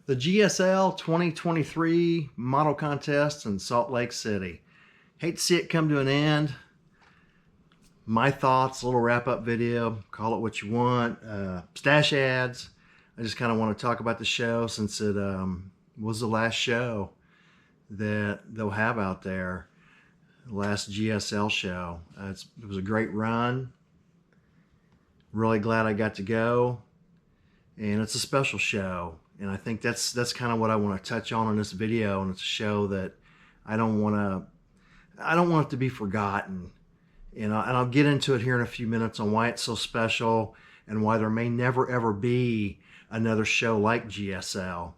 The GSL 2023 model contest in Salt Lake City. Hate to see it come to an end. My thoughts, a little wrap-up video, call it what you want. Stash ads. I just kind of want to talk about the show since it was the last show that they'll have out there. The last GSL show. It was a great run. Really glad I got to go. And it's a special show. And I think that's kind of what I want to touch on in this video. And it's a show that I don't want it to be forgotten. And I'll get into it here in a few minutes on why it's so special and why there may never ever be another show like GSL.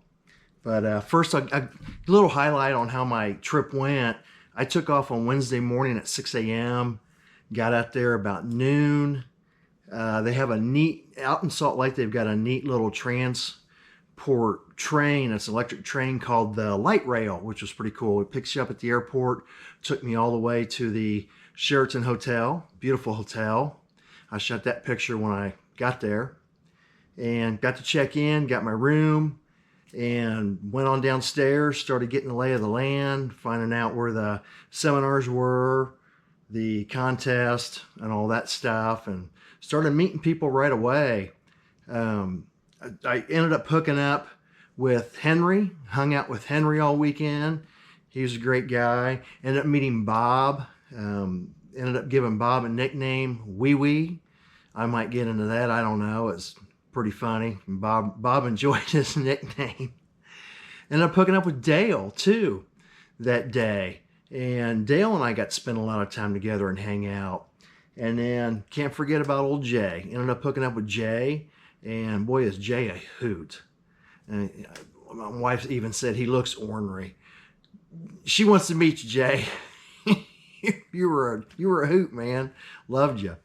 But first, a little highlight on how my trip went. I took off on Wednesday morning at 6 a.m. Got out there about noon. They have out in Salt Lake, they've got a neat little transport train. It's an electric train called the Light Rail, which was pretty cool. It picks you up at the airport, took me all the way to the Sheraton Hotel, beautiful hotel. I shot that picture when I got there and got to check in, got my room, and went on downstairs, started getting the lay of the land, finding out where the seminars were, the contest, and all that stuff, and started meeting people right away. I ended up hooking up with Henry, hung out with Henry all weekend. He was a great guy. Ended up meeting Bob. Ended up giving Bob a nickname, Wee Wee. I might get into that, I don't know. It's pretty funny. Bob enjoyed his nickname. Ended up hooking up with Dale too that day. And Dale and I got to spend a lot of time together and hang out. And then can't forget about old Jay. Ended up hooking up with Jay. And boy, is Jay a hoot. And my wife even said he looks ornery. She wants to meet you, Jay. you were a hoot, man. Loved you.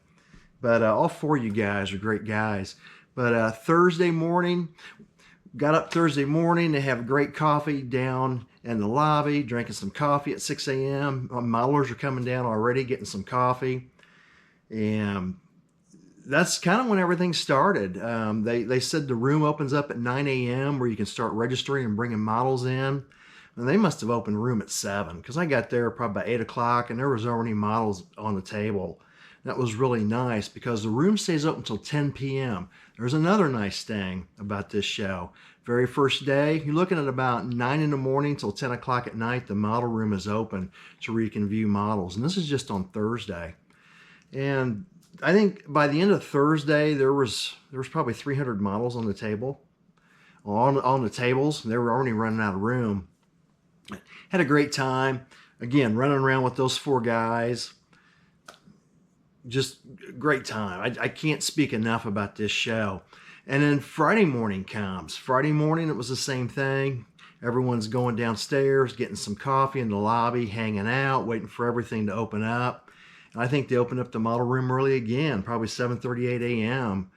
But all four of you guys are great guys. But Thursday morning, got up Thursday morning to have great coffee down in the lobby, drinking some coffee at 6 a.m. Modelers are coming down already, getting some coffee. And that's kind of when everything started. They said the room opens up at 9 a.m. where you can start registering and bringing models in. And they must have opened the room at 7 because I got there probably about 8 o'clock and there was already models on the table. That was really nice because the room stays open until 10 p.m. There's another nice thing about this show. Very first day, you're looking at about 9 in the morning till 10 o'clock at night. The model room is open to where you can view models. And this is just on Thursday. And I think by the end of Thursday, there was probably 300 models on the table. On the tables, they were already running out of room. Had a great time. Again, running around with those four guys. Just great time. I can't speak enough about this show. And then Friday morning comes. Friday morning, it was the same thing. Everyone's going downstairs, getting some coffee in the lobby, hanging out, waiting for everything to open up. And I think they opened up the model room early again, probably 7:38 a.m.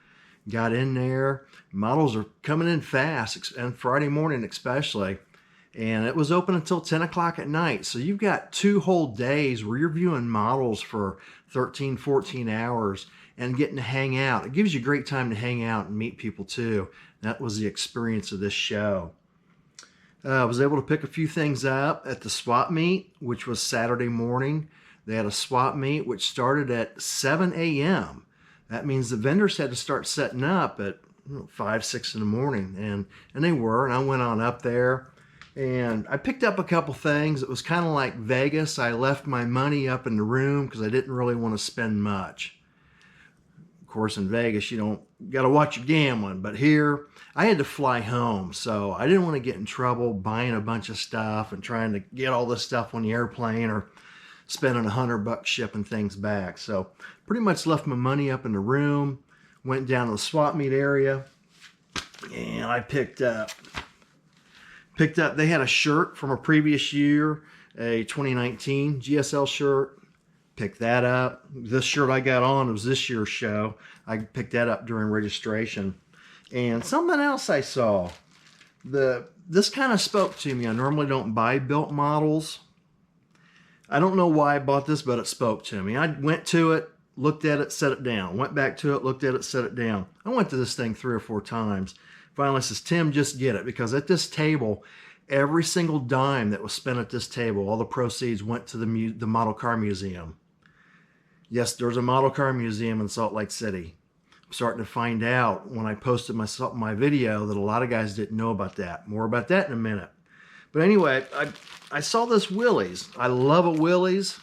Got in there. Models are coming in fast, and Friday morning especially. And it was open until 10 o'clock at night. So you've got 2 whole days where you're viewing models for 13, 14 hours and getting to hang out. It gives you a great time to hang out and meet people too. That was the experience of this show. I was able to pick a few things up at the swap meet, which was Saturday morning. They had a swap meet which started at 7 a.m. That means the vendors had to start setting up at 5, 6 in the morning. And they were, and I went on up there. And I picked up a couple things. It was kind of like Vegas. I left my money up in the room because I didn't really want to spend much. Of course, in Vegas, you got to watch your gambling. But here, I had to fly home. So I didn't want to get in trouble buying a bunch of stuff and trying to get all this stuff on the airplane or spending $100 shipping things back. So pretty much left my money up in the room, went down to the swap meet area, and I picked up, they had a shirt from a previous year, a 2019 GSL shirt. Picked that up. This shirt I got on was this year's show. I picked that up during registration. And something else I saw. This kind of spoke to me. I normally don't buy built models. I don't know why I bought this, but it spoke to me. I went to it, looked at it, set it down. Went back to it, looked at it, set it down. I went to this thing 3 or 4 times. Finally says, Tim, just get it. Because at this table, every single dime that was spent at this table, all the proceeds went to the model car museum. Yes, there's a model car museum in Salt Lake City. I'm starting to find out when I posted my video that a lot of guys didn't know about that. More about that in a minute. But anyway, I saw this Willies. I love a Willies.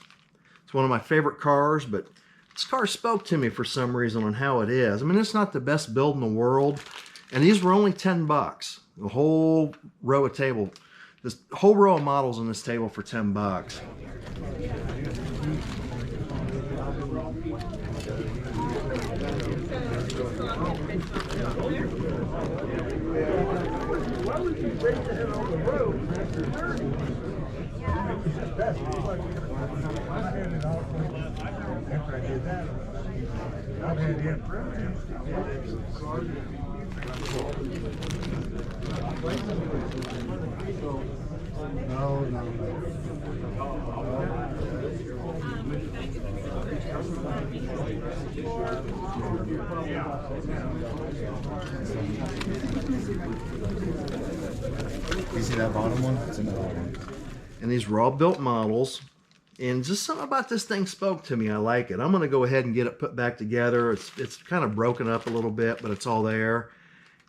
It's one of my favorite cars, but this car spoke to me for some reason on how it is. I mean, it's not the best build in the world, and these were only 10 bucks. The whole row of table, this whole row of models on this table for 10 bucks. You see that bottom one? It's in the bottom one. And these were all built models. And just something about this thing spoke to me. I like it. I'm going to go ahead and get it put back together. It's kind of broken up a little bit, but it's all there.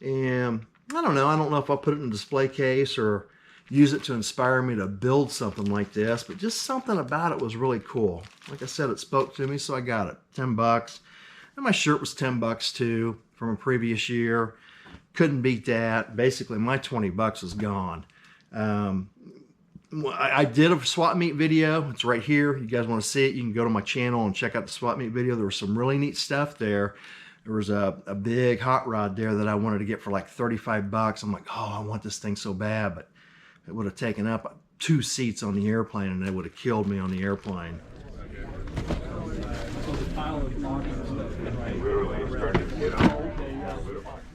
And I don't know if I'll put it in a display case or use it to inspire me to build something like this, but just something about it was really cool. Like I said, it spoke to me, so I got it. 10 bucks. And my shirt was 10 bucks too from a previous year. Couldn't beat that. Basically, my 20 bucks is gone. I did a swap meet video. It's right here. You guys want to see it, you can go to my channel and check out the swap meet video. There was some really neat stuff there. There was a big hot rod there that I wanted to get for like 35 bucks. I'm like, oh, I want this thing so bad, but it would have taken up 2 seats on the airplane and it would have killed me on the airplane.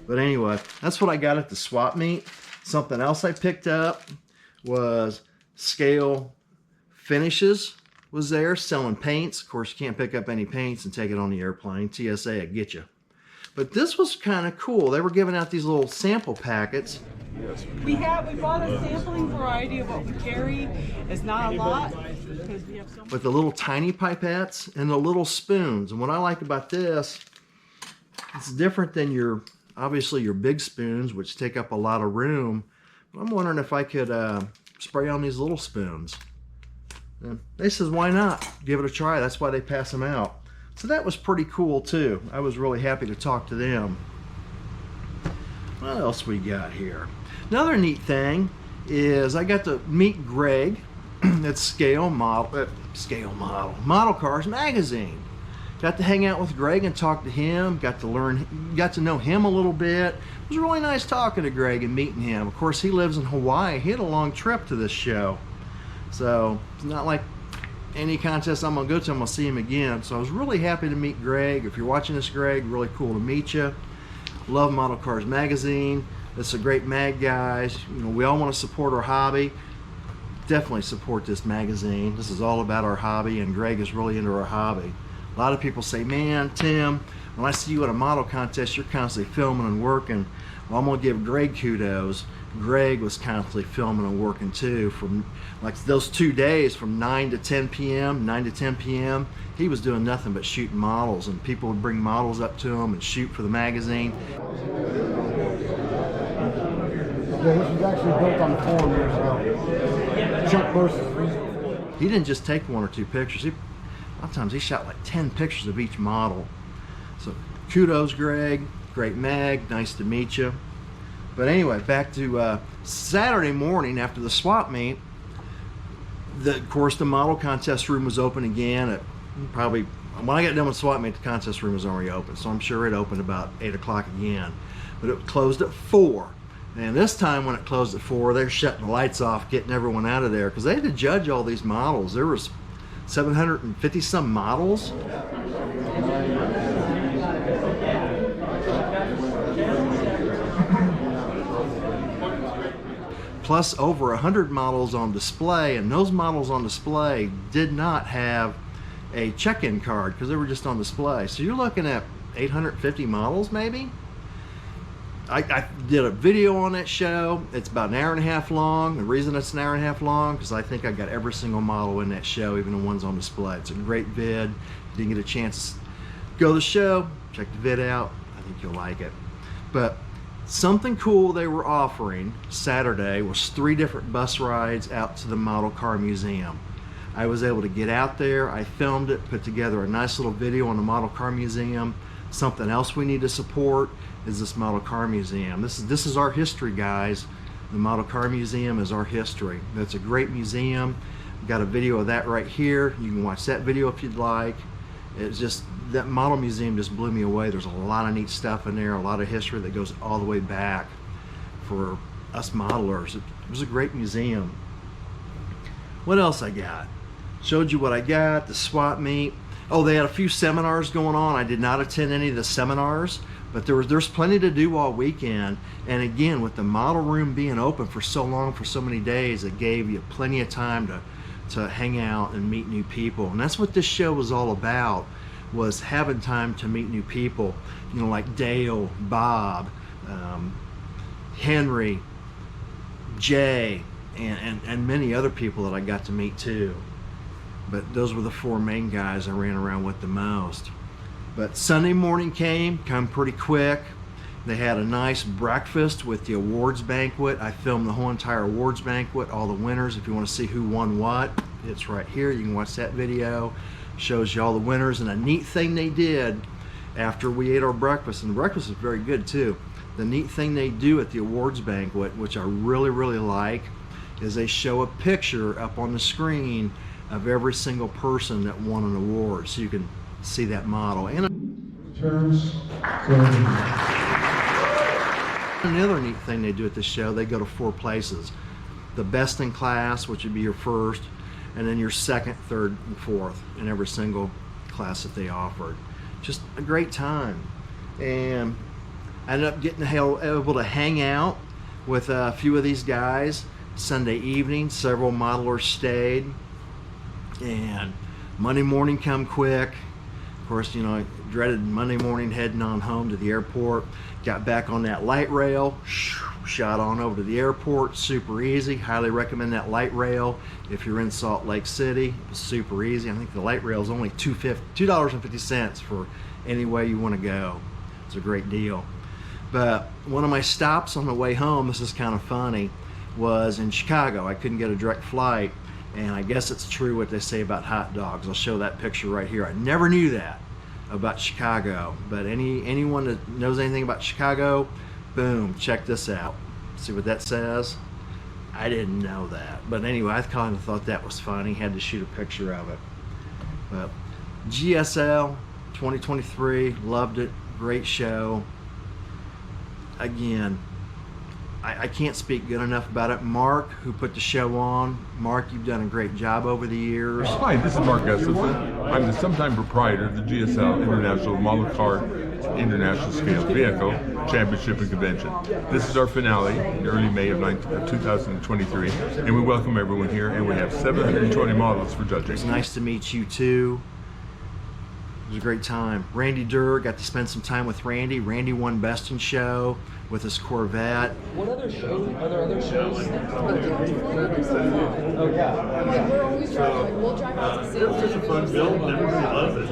But anyway, that's what I got at the swap meet. Something else I picked up was Scale Finishes was there selling paints. Of course, you can't pick up any paints and take it on the airplane. TSA will get you. But this was kind of cool. They were giving out these little sample packets. We bought a sampling variety of what we carry. It's not a lot because we have so much. With the little tiny pipettes and the little spoons. And what I like about this, it's different than obviously your big spoons, which take up a lot of room. But I'm wondering if I could spray on these little spoons. And they says, why not? Give it a try. That's why they pass them out. So that was pretty cool too. I was really happy to talk to them. What else we got here? Another neat thing is I got to meet Greg at Model Cars Magazine. Got to hang out with Greg and talk to him. Got to know him a little bit. It was really nice talking to Greg and meeting him. Of course, he lives in Hawaii. He had a long trip to this show. So it's not like any contest I'm gonna go to, I'm gonna see him again. So I was really happy to meet Greg. If you're watching this, Greg, really cool to meet you. Love Model Cars Magazine. It's a great mag, guys. You know, we all want to support our hobby. Definitely support this magazine. This is all about our hobby, and Greg is really into our hobby. A lot of people say, man, Tim, when I see you at a model contest, you're constantly filming and working. Well, I'm gonna give Greg kudos. Greg was constantly filming and working too. From like those 2 days from 9 to 10 p.m., he was doing nothing but shooting models, and people would bring models up to him and shoot for the magazine. Yeah, this was actually built on the forum years ago. Chuck Burst. He didn't just take 1 or 2 pictures. A lot of times he shot like 10 pictures of each model. So kudos, Greg. Great mag. Nice to meet you. But anyway, back to Saturday morning after the swap meet. Of course, the model contest room was open again at probably, when I got done with swap meet, the contest room was already open. So I'm sure it opened about 8 o'clock again. But it closed at 4. And this time when it closed at 4, they're shutting the lights off, getting everyone out of there, because they had to judge all these models. There was 750 some models. Plus over 100 models on display, and those models on display did not have a check-in card because they were just on display. So you're looking at 850 models maybe. I did a video on that show. It's about an hour and a half long. The reason it's an hour and a half long because I think I got every single model in that show, even the ones on display. It's a great vid. If you didn't get a chance to go to the show, check the vid out. I think you'll like it. But something cool they were offering Saturday was 3 different bus rides out to the Model Car Museum. I was able to get out there. I filmed it, put together a nice little video on the Model Car Museum. Something else we need to support is this Model Car Museum. This is our history, guys. The Model Car Museum is our history. It's a great museum. We've got a video of that right here. You can watch that video if you'd like. It's just, that model museum just blew me away. There's a lot of neat stuff in there, a lot of history that goes all the way back for us modelers. It was a great museum. What else I got? Showed you what I got, the swap meet. Oh, they had a few seminars going on. I did not attend any of the seminars, but there's plenty to do all weekend. And again, with the model room being open for so long, for so many days, it gave you plenty of time to hang out and meet new people. And that's what this show was all about, was having time to meet new people. You know, like Dale, Bob, Henry, Jay, and many other people that I got to meet too. But those were the 4 main guys I ran around with the most. But Sunday morning come pretty quick. They had a nice breakfast with the awards banquet. I filmed the whole entire awards banquet, all the winners. If you want to see who won what, it's right here. You can watch that video. Shows you all the winners. And a neat thing they did after we ate our breakfast, and the breakfast was very good too. The neat thing they do at the awards banquet, which I really, really like, is they show a picture up on the screen of every single person that won an award, so you can see that model. And another neat thing they do at this show, they go to 4 places. The best in class, which would be your first, and then your second, third, and fourth in every single class that they offered. Just a great time. And I ended up getting able to hang out with a few of these guys Sunday evening. Several modelers stayed. And Monday morning come quick. Of course, you know, I dreaded Monday morning heading on home to the airport. Got back on that light rail, shot on over to the airport. Super easy. Highly recommend that light rail if you're in Salt Lake City. It was super easy. I think the light rail is only $2.50 for any way you want to go. It's a great deal. But one of my stops on the way home, this is kind of funny, was in Chicago. I couldn't get a direct flight. And I guess it's true what they say about hot dogs. I'll show that picture right here. I never knew that about Chicago, but anyone that knows anything about Chicago, boom, check this out. See what that says? I didn't know that. But anyway, I kind of thought that was funny. Had to shoot a picture of it. But GSL 2023, loved it. Great show. Again, I can't speak good enough about it. Mark, who put the show on, Mark, you've done a great job over the years. Hi, this is Mark Gustafson. I'm the sometime proprietor of the GSL International Model Car International Scale Vehicle Championship and Convention. This is our finale in early May of 2023, and we welcome everyone here, and we have 720 models for judging. It's nice to meet you too. It was a great time. Randy Durr, got to spend some time with Randy. Randy won Best in Show with his Corvette. What other shows? Are there other shows? Oh yeah. Like we're always driving. Like we'll drive out to see. It's just a fun build. Everybody loves it.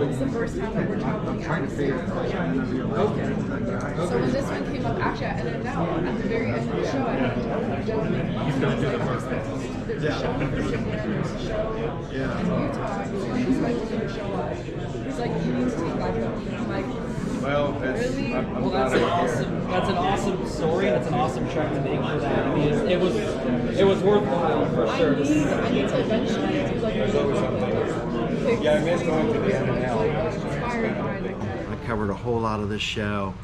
It's the first time that we're trying to figure it out. Okay. So when this one came up, actually, and then now at the very end of the show, I had a gentleman. He's going to do the first thing. There's a show in Virginia. There's a show in Utah. He's like looking to show up. He's like, you need to take back up. I'm like. Well, really? Well, that's an awesome story, and it's an awesome track to make for that. I mean, it was worthwhile for sure. I need to eventually do like a Yeah, I missed going to the end now. inspired by like that. I covered a whole lot of this show,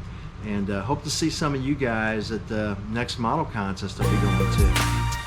and hope to see some of you guys at the next model contest I'll be going to.